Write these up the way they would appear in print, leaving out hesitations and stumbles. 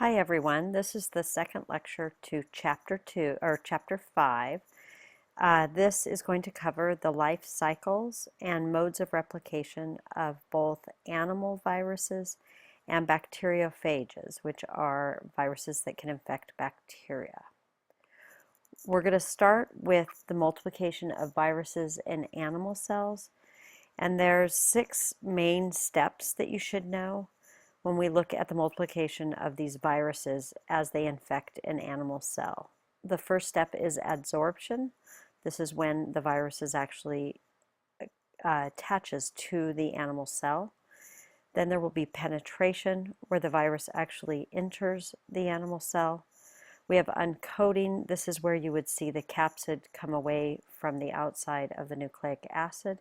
Hi everyone, this is the second lecture to Chapter 5. This is going to cover the life cycles and modes of replication of both animal viruses and bacteriophages, which are viruses that can infect bacteria. We're going to start with the multiplication of viruses in animal cells, and there's 6 main steps that you should know when we look at the multiplication of these viruses as they infect an animal cell. The first step is adsorption. This is when the virus is actually attaches to the animal cell. Then there will be penetration, where the virus actually enters the animal cell. We have uncoating. This is where you would see the capsid come away from the outside of the nucleic acid.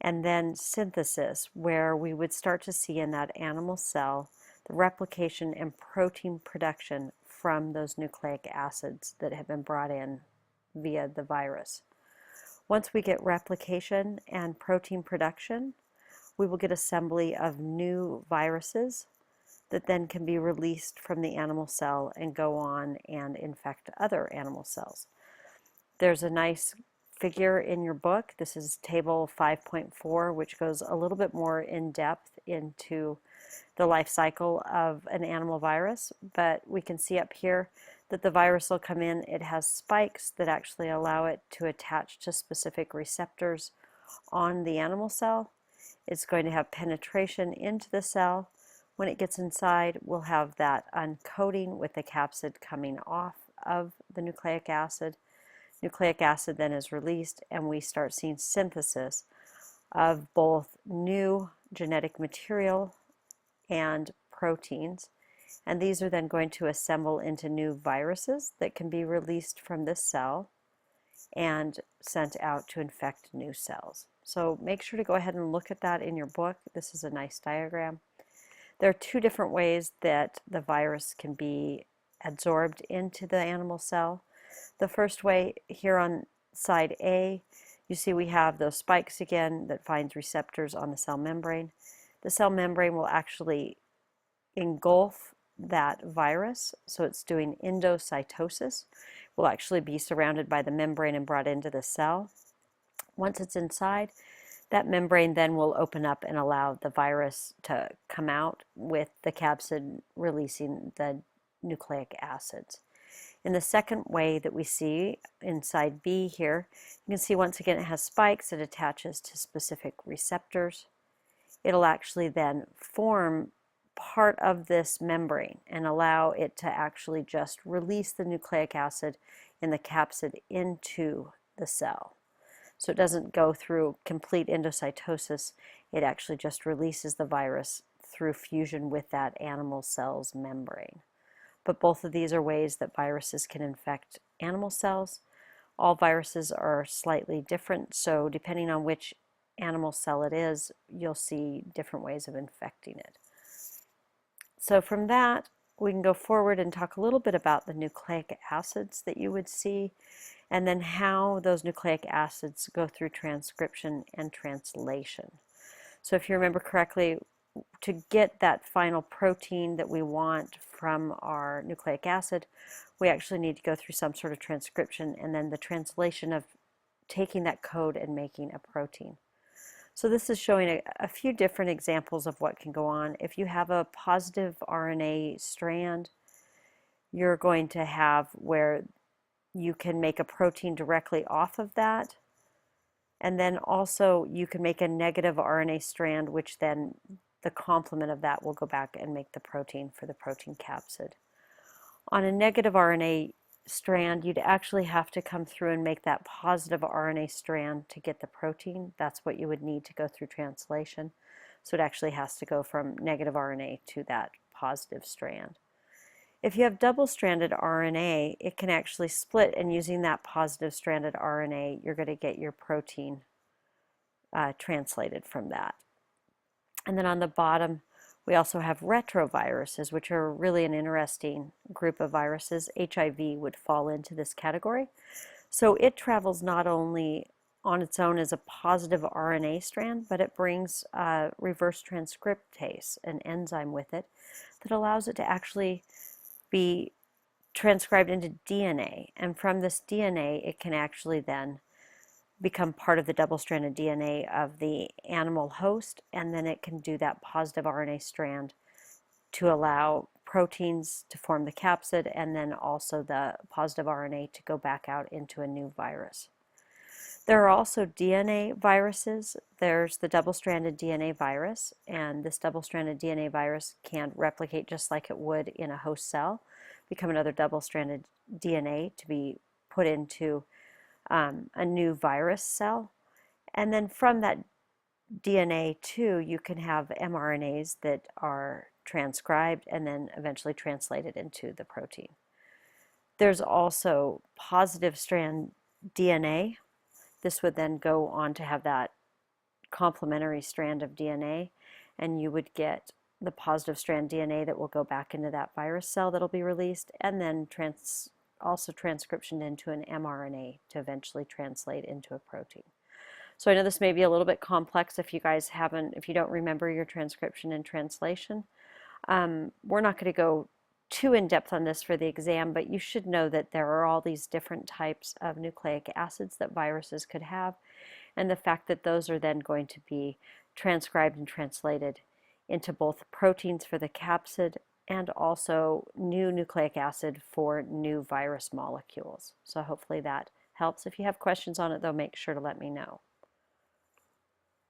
And then synthesis, where we would start to see in that animal cell the replication and protein production from those nucleic acids that have been brought in via the virus. Once we get replication and protein production, we will get assembly of new viruses that then can be released from the animal cell and go on and infect other animal cells. There's a nice figure in your book. This is table 5.4, which goes a little bit more in depth into the life cycle of an animal virus, but we can see up here that the virus will come in. It has spikes that actually allow it to attach to specific receptors on the animal cell. It's going to have penetration into the cell. When it gets inside, we'll have that uncoating with the capsid coming off of the nucleic acid. Nucleic acid then is released, and we start seeing synthesis of both new genetic material and proteins. And these are then going to assemble into new viruses that can be released from this cell and sent out to infect new cells. So make sure to go ahead and look at that in your book. This is a nice diagram. There are 2 different ways that the virus can be adsorbed into the animal cell. The first way, here on side A, you see we have those spikes again that finds receptors on the cell membrane. The cell membrane will actually engulf that virus, so it's doing endocytosis. It will actually be surrounded by the membrane and brought into the cell. Once it's inside, that membrane then will open up and allow the virus to come out, with the capsid releasing the nucleic acids. In the second way that we see inside B here, you can see once again it has spikes. It attaches to specific receptors. It'll actually then form part of this membrane and allow it to actually just release the nucleic acid in the capsid into the cell. So it doesn't go through complete endocytosis. It actually just releases the virus through fusion with that animal cell's membrane. But both of these are ways that viruses can infect animal cells. All viruses are slightly different, so depending on which animal cell it is, you'll see different ways of infecting it. So from that, we can go forward and talk a little bit about the nucleic acids that you would see, and then how those nucleic acids go through transcription and translation. So if you remember correctly, to get that final protein that we want from our nucleic acid, we actually need to go through some sort of transcription and then the translation of taking that code and making a protein. So this is showing a few different examples of what can go on. If you have a positive RNA strand, you're going to have where you can make a protein directly off of that. And then also you can make a negative RNA strand, which then the complement of that will go back and make the protein for the protein capsid. On a negative RNA strand, you'd actually have to come through and make that positive RNA strand to get the protein. That's what you would need to go through translation. So it actually has to go from negative RNA to that positive strand. If you have double-stranded RNA, it can actually split, and using that positive stranded RNA, you're going to get your protein translated from that. And then on the bottom, we also have retroviruses, which are really an interesting group of viruses. HIV would fall into this category. So it travels not only on its own as a positive RNA strand, but it brings reverse transcriptase, an enzyme with it, that allows it to actually be transcribed into DNA. And from this DNA, it can actually then become part of the double-stranded DNA of the animal host, and then it can do that positive RNA strand to allow proteins to form the capsid, and then also the positive RNA to go back out into a new virus. There are also DNA viruses. There's the double-stranded DNA virus, and this double-stranded DNA virus can replicate just like it would in a host cell, become another double-stranded DNA to be put into a new virus cell. And then from that DNA too, you can have mRNAs that are transcribed and then eventually translated into the protein. There's also positive strand DNA. This would then go on to have that complementary strand of DNA, and you would get the positive strand DNA that will go back into that virus cell that'll be released, and then also transcription into an mRNA to eventually translate into a protein. So I know this may be a little bit complex if you don't remember your transcription and translation. We're not going to go too in depth on this for the exam, but you should know that there are all these different types of nucleic acids that viruses could have, and the fact that those are then going to be transcribed and translated into both proteins for the capsid and also new nucleic acid for new virus molecules. So hopefully that helps. If you have questions on it, though, make sure to let me know.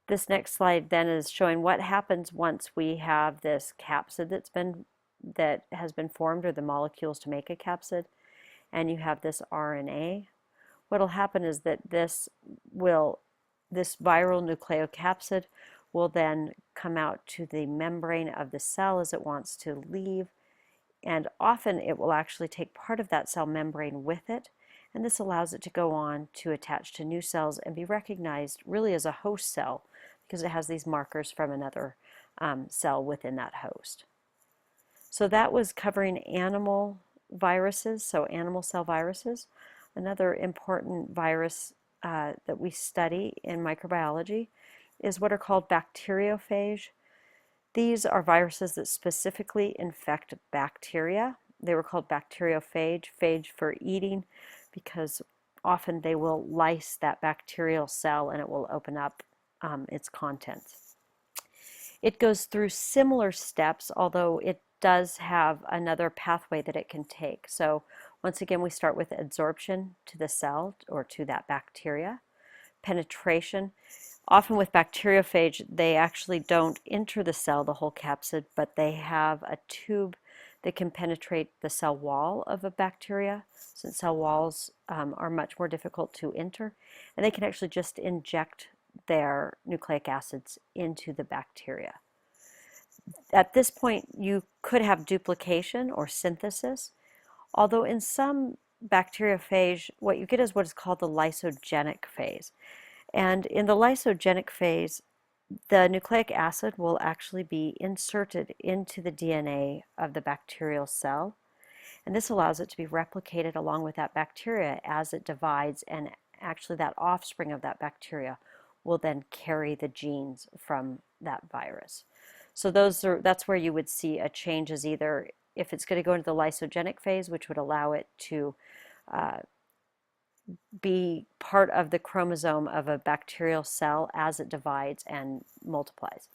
This next slide then is showing what happens once we have this capsid that has been formed, or the molecules to make a capsid, and you have this RNA. What'll happen is that this viral nucleocapsid will then come out to the membrane of the cell as it wants to leave, and often it will actually take part of that cell membrane with it, and this allows it to go on to attach to new cells and be recognized really as a host cell because it has these markers from another cell within that host. So that was covering animal viruses, so animal cell viruses. Another important virus that we study in microbiology is what are called bacteriophage. These are viruses that specifically infect bacteria. They were called bacteriophage, phage for eating, because often they will lyse that bacterial cell and it will open up its contents. It goes through similar steps, although it does have another pathway that it can take. So once again, we start with adsorption to the cell or to that bacteria, penetration. Often with bacteriophage, they actually don't enter the cell, the whole capsid, but they have a tube that can penetrate the cell wall of a bacteria, since cell walls are much more difficult to enter, and they can actually just inject their nucleic acids into the bacteria. At this point, you could have duplication or synthesis, although in some bacteriophage, what you get is what is called the lysogenic phase. And in the lysogenic phase, the nucleic acid will actually be inserted into the DNA of the bacterial cell, and this allows it to be replicated along with that bacteria as it divides, and actually that offspring of that bacteria will then carry the genes from that virus. So that's where you would see a change, is either if it's going to go into the lysogenic phase, which would allow it to be part of the chromosome of a bacterial cell as it divides and multiplies.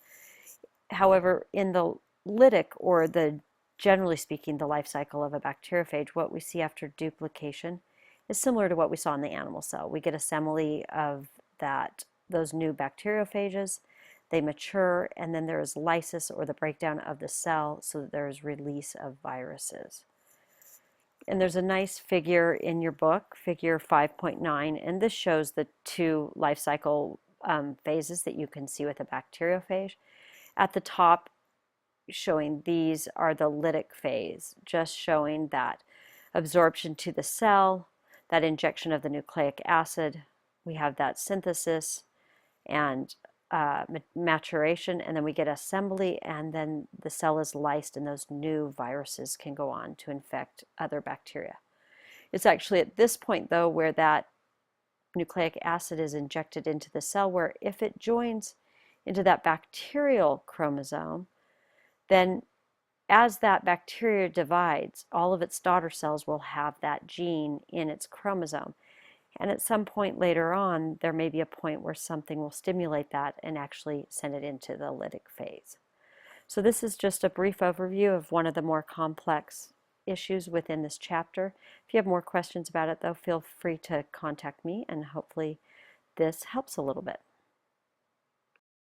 However, in the lytic, or generally speaking, the life cycle of a bacteriophage, what we see after duplication is similar to what we saw in the animal cell. We get assembly of those new bacteriophages, they mature, and then there is lysis, or the breakdown of the cell, so that there is release of viruses. And there's a nice figure in your book, figure 5.9, and this shows the two life cycle phases that you can see with a bacteriophage. At the top, showing these are the lytic phase, just showing that absorption to the cell, that injection of the nucleic acid, we have that synthesis and maturation, and then we get assembly, and then the cell is lysed, and those new viruses can go on to infect other bacteria. It's actually at this point, though, where that nucleic acid is injected into the cell, where if it joins into that bacterial chromosome, then as that bacteria divides, all of its daughter cells will have that gene in its chromosome. And at some point later on, there may be a point where something will stimulate that and actually send it into the lytic phase. So this is just a brief overview of one of the more complex issues within this chapter. If you have more questions about it, though, feel free to contact me, and hopefully this helps a little bit.